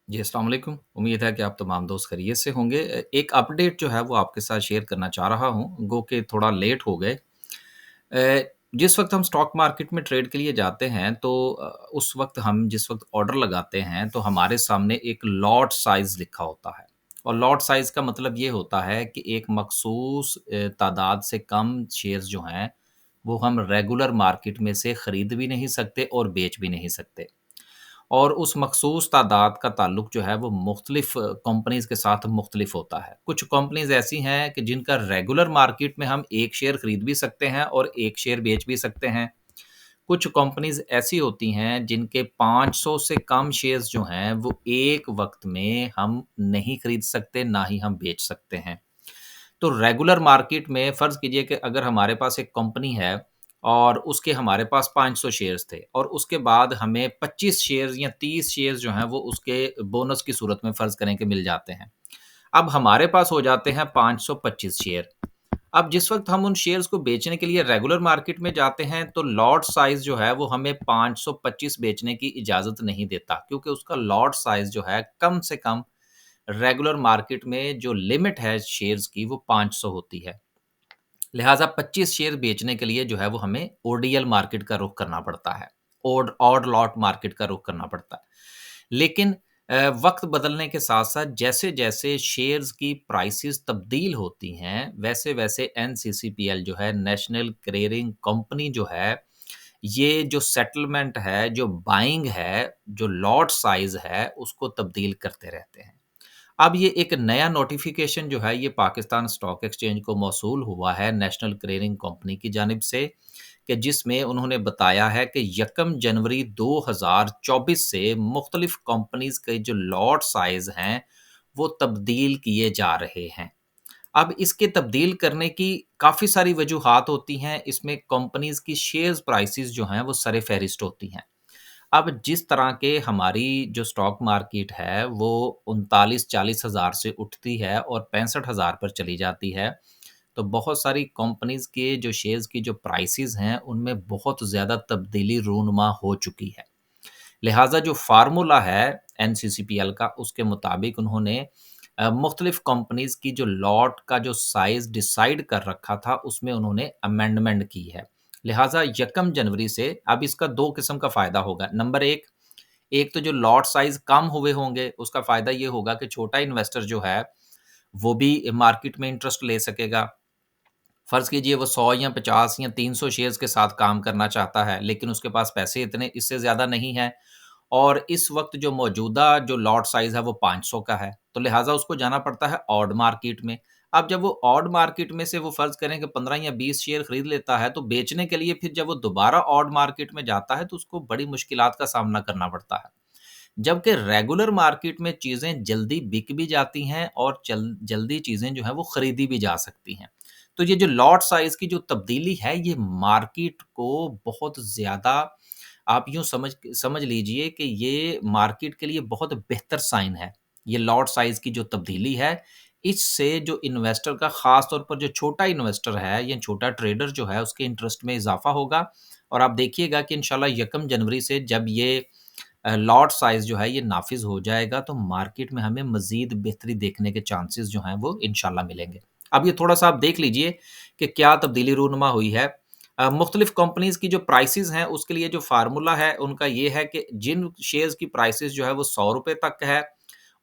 जी, अस्सलाम वालेकुम। उम्मीद है कि आप तमाम दोस्त खैरियत से होंगे। एक अपडेट जो है वो आपके साथ शेयर करना चाह रहा हूँ, गो के थोड़ा लेट हो गए। जिस वक़्त हम स्टॉक मार्केट में ट्रेड के लिए जाते हैं तो उस वक़्त हम जिस वक़्त ऑर्डर लगाते हैं तो हमारे सामने एक लॉट साइज़ लिखा होता है। और लॉट साइज़ का मतलब ये होता है कि एक मख़सूस तादाद से कम शेयर्स जो हैं, वो हम रेगुलर मार्केट में से खरीद भी नहीं सकते और बेच भी नहीं सकते। और उस मखसूस तादाद का ताल्लुक जो है वो मुख्तलिफ़ कंपनीज़ के साथ मुख्तलिफ़ होता है। कुछ कंपनीज़ ऐसी हैं कि जिनका रेगुलर मार्केट में हम 1 शेयर खरीद भी सकते हैं और 1 शेयर बेच भी सकते हैं। कुछ कंपनीज़ ऐसी होती हैं जिनके 500 से कम शेयर्स जो हैं वो एक वक़्त में हम नहीं खरीद सकते, ना ही हम बेच सकते हैं। तो रेगुलर मार्केट में फ़र्ज़ कीजिए कि अगर हमारे पास एक कंपनी है और उसके हमारे पास 500 शेयर्स थे और उसके बाद हमें 25 शेयर्स या 30 शेयर्स जो हैं वो उसके बोनस की सूरत में फ़र्ज़ करें कि मिल जाते हैं। अब हमारे पास हो जाते हैं 525 शेयर। अब जिस वक़्त हम उन शेयर्स को बेचने के लिए रेगुलर मार्केट में जाते हैं तो लॉट साइज़ जो है वो हमें 525 बेचने की इजाज़त नहीं देता, क्योंकि उसका लॉट साइज़ जो है कम से कम रेगुलर मार्केट में जो लिमिट है शेयर्स की वो 500 होती है। लिहाज़ा 25 शेयर बेचने के लिए जो है वो हमें ओडीएल मार्केट का रुख करना पड़ता है। ऑड लॉट मार्केट का रुख करना पड़ता है। लेकिन वक़्त बदलने के साथ-साथ जैसे-जैसे शेयर्स की प्राइसेज़ तब्दील होती हैं, वैसे-वैसे एनसीसीपीएल जो है, नेशनल क्लीयरिंग कंपनी जो है, ये जो सेटलमेंट है, जो बाइंग है, जो लॉट साइज़ है, उसको तब्दील करते रहते हैं। अब ये एक नया नोटिफ़िकेशन जो है ये पाकिस्तान स्टॉक एक्सचेंज को मौसूल हुआ है नेशनल क्लीयरिंग कंपनी की जानिब से, कि जिसमें उन्होंने बताया है कि यकम जनवरी 2024 से मुख्तलिफ कंपनीज़ के जो लॉट साइज़ हैं, वो तब्दील किए जा रहे हैं। अब इसके तब्दील करने की काफ़ी सारी वजूहात होती हैं, इसमें कंपनीज़ की शेयर्स प्राइसेज़ जो हैं वो सर-ए-फ़हरिस्त होती हैं। अब जिस तरह के हमारी जो स्टॉक मार्केट है वो 39-40 हज़ार से उठती है और 65,000 पर चली जाती है, तो बहुत सारी कंपनीज़ के जो शेयर्स की जो प्राइसेज़ हैं, उनमें बहुत ज़्यादा तब्दीली रूनुमा हो चुकी है। लिहाज़ा जो फ़ॉर्मूला है एनसीसीपीएल का, उसके मुताबिक उन्होंने मुख्तलिफ़ कंपनीज़ की जो लॉट का जो साइज़ डिसाइड कर रखा था, उसमें उन्होंने अमेंडमेंट की है। लिहाज़ा यकम जनवरी से अब इसका 2 किस्म का फ़ायदा होगा। नंबर 1, एक तो जो लॉट साइज़ कम हुए होंगे, उसका फ़ायदा ये होगा कि छोटा इन्वेस्टर जो है, वो भी मार्केट में इंटरेस्ट ले सकेगा। फ़र्ज़ कीजिए वो 100 या 50 या 300 शेयर्स के साथ काम करना चाहता है, लेकिन उसके पास पैसे इतने इससे ज़्यादा नहीं हैं और इस वक़्त जो मौजूदा जो लॉट साइज़ है वो 500 का है, तो लिहाज़ा उसको जाना पड़ता है ऑड मार्केट में। अब जब वो ऑड मार्केट में से वो फ़र्ज़ करें कि 15 या 20 शेयर खरीद लेता है, तो बेचने के लिए फिर जब वो दोबारा ऑड मार्केट में जाता है, तो उसको बड़ी मुश्किलात का सामना करना पड़ता है। जबकि रेगुलर मार्केट में चीज़ें जल्दी बिक भी जाती हैं और जल्दी चीज़ें जो हैं वो खरीदी भी जा सकती हैं। तो ये जो लॉट साइज़ की जो तब्दीली है, ये मार्केट को बहुत ज़्यादा आप यूँ समझ लीजिए कि ये मार्केट के लिए बहुत बेहतर साइन है। ये लॉट साइज़ की जो तब्दीली है, इससे जो इन्वेस्टर का ख़ास तौर पर जो छोटा इन्वेस्टर है या छोटा ट्रेडर जो है, उसके इंटरेस्ट में इज़ाफ़ा होगा और आप देखिएगा कि इंशाल्लाह यकम जनवरी से जब ये लॉट साइज़ जो है ये नाफ़िज़ हो जाएगा, तो मार्केट में हमें मज़ीद बेहतरी देखने के चांसेस जो हैं वो इंशाल्लाह मिलेंगे। अब ये थोड़ा-सा आप देख लीजिए कि क्या तब्दीली रूनुमा हुई है। मुख्तलिफ़ कंपनीज़ की जो प्राइसेज़ हैं उसके लिए जो फ़ॉर्मूला है उनका ये है कि जिन शेयर्स की प्राइसेज़ जो है वो ₹100 तक है,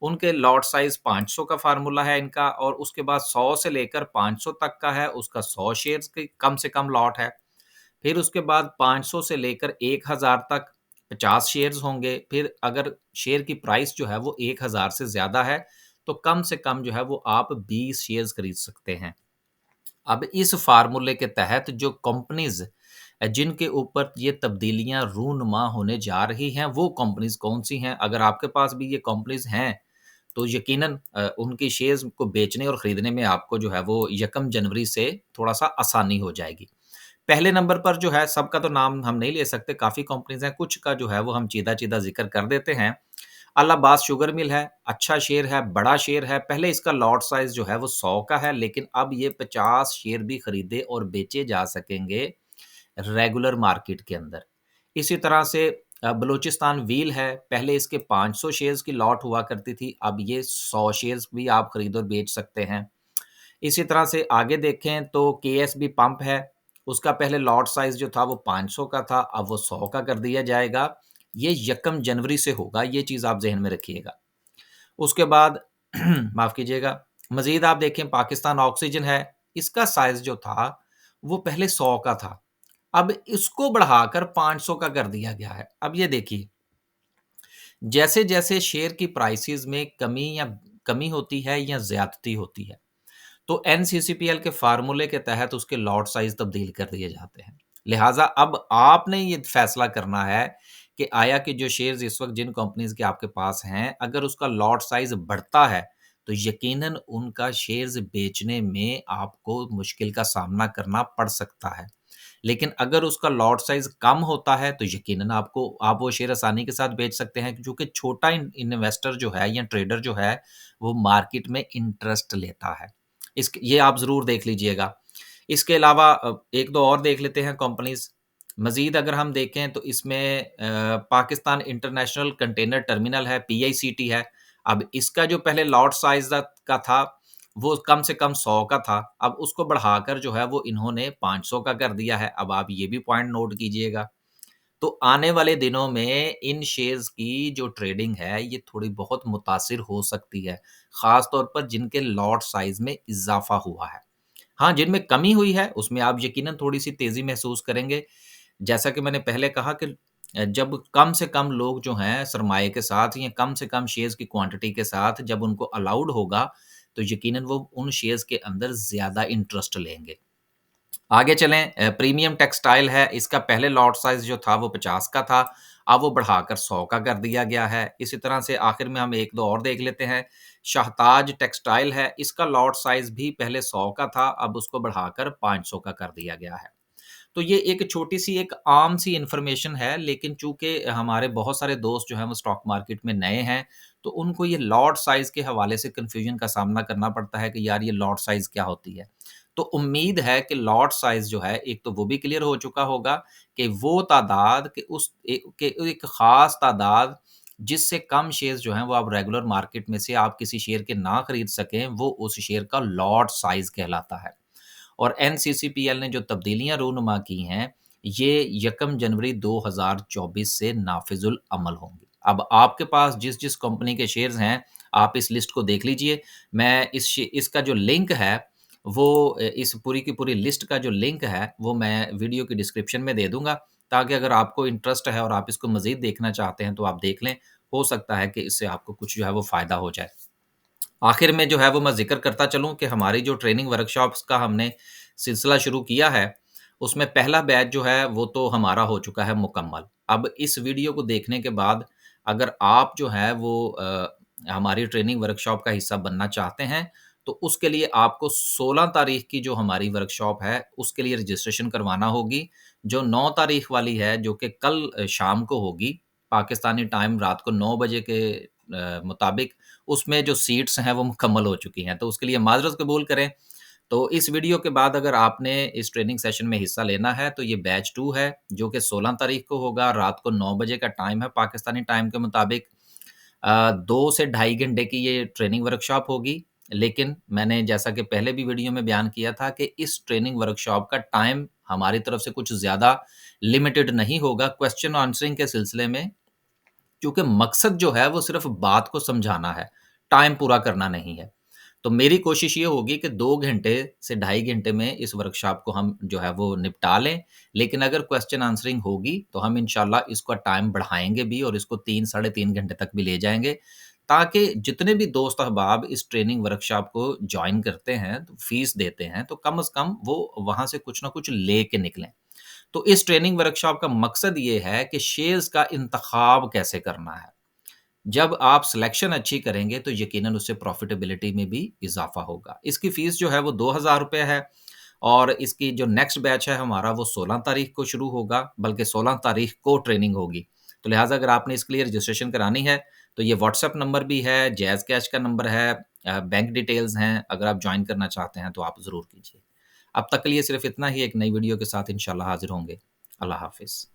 उनके लॉट साइज़ 500 का फ़ॉर्मूला है इनका और उसके बाद 100 से लेकर 500 तक का है, उसका 100 शेयर्स की कम से कम लॉट है। फिर उसके बाद 500 से लेकर 1000 तक 50 शेयर्स होंगे। फिर अगर शेयर की प्राइस जो है वो 1000 से ज़्यादा है, तो कम से कम जो है वो आप 20 शेयर्स खरीद सकते हैं। अब इस फ़ॉर्मूले के तहत जो कंपनीज़ जिनके ऊपर ये तब्दीलियाँ रूनुमा होने जा रही हैं, वो कंपनीज़ कौन-सी हैं? अगर आपके पास भी ये कंपनीज़ हैं, तो यकीनन उनकी शेयर्स को बेचने और खरीदने में आपको जो है वो यकम जनवरी से थोड़ा-सा आसानी हो जाएगी। पहले नंबर पर जो है सबका तो नाम हम नहीं ले सकते, काफ़ी कंपनीज़ हैं, कुछ का जो है वो हम चीदा-चीदा ज़िक्र कर देते हैं। इलाहाबाद शुगर मिल है, अच्छा शेयर है, बड़ा शेयर है, पहले इसका लॉट साइज़ जो है वो 100 का है, लेकिन अब ये 50 शेयर भी खरीदे और बेचे जा सकेंगे रेगुलर मार्केट के अंदर। इसी तरह से बलूचिस्तान व्हील है, पहले इसके 500 शेयर्स की लॉट हुआ करती थी, अब ये 100 शेयर्स भी आप खरीद और बेच सकते हैं। इसी तरह से आगे देखें तो केएसबी पंप है, उसका पहले लॉट साइज़ जो था वो 500 का था, अब वो 100 का कर दिया जाएगा। ये यकम जनवरी से होगा, ये चीज़ आप ज़हन में रखिएगा। उसके बाद माफ़ कीजिएगा, मज़ीद आप देखें पाकिस्तान ऑक्सीजन है, इसका साइज़ जो था वो पहले 100 का था, अब इसको बढ़ाकर 500 का कर दिया गया है। अब ये देखिए, जैसे-जैसे शेयर की प्राइसेज़ में कमी होती है या ज़्यादती होती है, तो एनसीसीपीएल के फ़ॉर्मूले के तहत उसके लॉट साइज़ तब्दील कर दिए जाते हैं। लिहाज़ा अब आपने ये फ़ैसला करना है कि आया कि जो शेयर्स इस वक़्त जिन कंपनीज़ के आपके पास हैं, अगर उसका लॉट साइज़ बढ़ता है, तो यकीनन उनका शेयर्स बेचने में आपको मुश्किल का सामना करना पड़ सकता है। लेकिन अगर उसका लॉट साइज़ कम होता है, तो यकीनन आप वो शेयर आसानी के साथ बेच सकते हैं, क्योंकि छोटा इन्वेस्टर जो है या ट्रेडर जो है, वो मार्केट में इंटरेस्ट लेता है। ये आप ज़रूर देख लीजिएगा। इसके अलावा 1-2 और देख लेते हैं कंपनीज़। मज़ीद अगर हम देखें तो इसमें पाकिस्तान इंटरनेशनल कंटेनर टर्मिनल है, पीआईसीटी है। अब इसका जो पहले लॉट साइज़ का था, वो कम से कम 100 का था, अब उसको बढ़ाकर जो है वो इन्होंने 500 का कर दिया है। अब आप ये भी पॉइंट नोट कीजिएगा। तो आने वाले दिनों में इन शेयर्स की जो ट्रेडिंग है, ये थोड़ी बहुत मुतासिर हो सकती है, ख़ास तौर पर जिनके लॉट साइज़ में इज़ाफ़ा हुआ है। हाँ, जिनमें कमी हुई है, उसमें आप यकीनन थोड़ी-सी तेज़ी महसूस करेंगे। जैसा कि मैंने पहले कहा कि जब कम से कम लोग जो हैं सरमाए के साथ या कम से कम शेयर्स की क्वांटिटी के साथ जब उनको अलाउड होगा, तो यकीनन वो उन शेयर्स के अंदर ज़्यादा इंटरेस्ट लेंगे। आगे चलें, प्रीमियम टेक्सटाइल है, इसका पहले लॉट साइज़ जो था वो 50 का था, अब वो बढ़ाकर 100 का कर दिया गया है। इसी तरह से आखिर में हम 1-2 और देख लेते हैं। शाहताज टेक्सटाइल है, इसका लॉट साइज़ भी पहले 100 का था, अब उसको बढ़ाकर 500 का कर दिया गया है। तो ये एक छोटी-सी एक आम-सी इन्फॉर्मेशन है, लेकिन चूँकि हमारे बहुत सारे दोस्त जो हैं वो स्टॉक मार्केट में नए हैं, तो उनको ये लॉट साइज़ के हवाले से कन्फ्यूजन का सामना करना पड़ता है कि यार ये लॉट साइज़ क्या होती है? तो उम्मीद है कि लॉट साइज़ जो है, एक तो वो भी क्लियर हो चुका होगा कि वो तादाद के उस ए के एक ख़ास तादाद जिससे कम शेयर्स जो हैं वो आप रेगुलर मार्केट में से आप किसी शेयर के ना खरीद सकें, वो उस शेयर का लॉट साइज़ कहलाता है। और एनसीसीपीएल ने जो तब्दीलियाँ रूनुमा की हैं, ये यकम जनवरी 2024 से नाफ़िज़ुल अमल होंगी। अब आपके पास जिस-जिस कंपनी के शेयर्स हैं, आप इस लिस्ट को देख लीजिए। मैं इसका जो लिंक है, वो इस पूरी की पूरी लिस्ट का जो लिंक है, वो मैं वीडियो की डिस्क्रिप्शन में दे दूँगा, ताकि अगर आपको इंटरेस्ट है और आप इसको मज़ीद देखना चाहते हैं, तो आप देख लें। हो सकता है कि इससे आपको कुछ जो है वो फ़ायदा हो जाए। आखिर में जो है वो मैं ज़िक्र करता चलूँ कि हमारी जो ट्रेनिंग वर्कशॉप्स का हमने सिलसिला शुरू किया है, उसमें पहला बैच जो है वो तो हमारा हो चुका है मुकम्मल। अब इस वीडियो को देखने के बाद अगर आप जो है वो हमारी ट्रेनिंग वर्कशॉप का हिस्सा बनना चाहते हैं, तो उसके लिए आपको 16 तारीख की जो हमारी वर्कशॉप है, उसके लिए रजिस्ट्रेशन करवाना होगी। जो 9 तारीख वाली है, जो कि कल शाम को होगी, पाकिस्तानी टाइम रात को 9 बजे के मुताबिक, उसमें जो सीट्स हैं वो मुकम्मल हो चुकी हैं, तो उसके लिए माज़रत कबूल करें। तो इस वीडियो के बाद अगर आपने इस ट्रेनिंग सेशन में हिस्सा लेना है, तो ये बैच 2 है, जो कि 16 तारीख को होगा, रात को 9 बजे का टाइम है पाकिस्तानी टाइम के मुताबिक। 2 से ढाई घंटे की ये ट्रेनिंग वर्कशॉप होगी, लेकिन मैंने जैसा कि पहले भी वीडियो में बयान किया था कि इस ट्रेनिंग वर्कशॉप का टाइम हमारी तरफ से कुछ ज़्यादा लिमिटेड नहीं होगा क्वेश्चन आंसरिंग के सिलसिले में, क्योंकि मकसद जो है वो सिर्फ़ बात को समझाना है, टाइम पूरा करना नहीं है। तो मेरी कोशिश ये होगी कि 2 घंटे से ढाई घंटे में इस वर्कशॉप को हम जो है वो निपटा लें, लेकिन अगर क्वेश्चन आंसरिंग होगी तो हम इंशाल्लाह इसका टाइम बढ़ाएँगे भी और इसको 3 साढ़े 3 घंटे तक भी ले जाएँगे, ताकि जितने भी दोस्त अहबाब इस ट्रेनिंग वर्कशॉप को जॉइन करते हैं, तो फ़ीस देते हैं, तो कम से कम वो वहाँ से कुछ न कुछ लेके निकलें। तो इस ट्रेनिंग वर्कशॉप का मकसद ये है कि शेयर्स का इंतखाब कैसे करना है। जब आप सिलेक्शन अच्छी करेंगे तो यकीनन उससे प्रॉफ़िटेबिलिटी में भी इज़ाफ़ा होगा। इसकी फ़ीस जो है वो ₹2000 है और इसकी जो नेक्स्ट बैच है हमारा वो 16 तारीख को शुरू होगा, बल्कि 16 तारीख को ट्रेनिंग होगी। तो लिहाज़ा अगर आपने इसके लिए रजिस्ट्रेशन करानी है, तो ये व्हाट्सएप नंबर भी है, जैज़ कैश का नंबर है, बैंक डिटेल्स हैं, अगर आप जॉइन करना चाहते हैं तो आप ज़रूर कीजिए। अब तक के लिए सिर्फ़ इतना ही, एक नई वीडियो के साथ इंशाल्लाह हाज़िर होंगे। अल्लाह हाफ़िज़।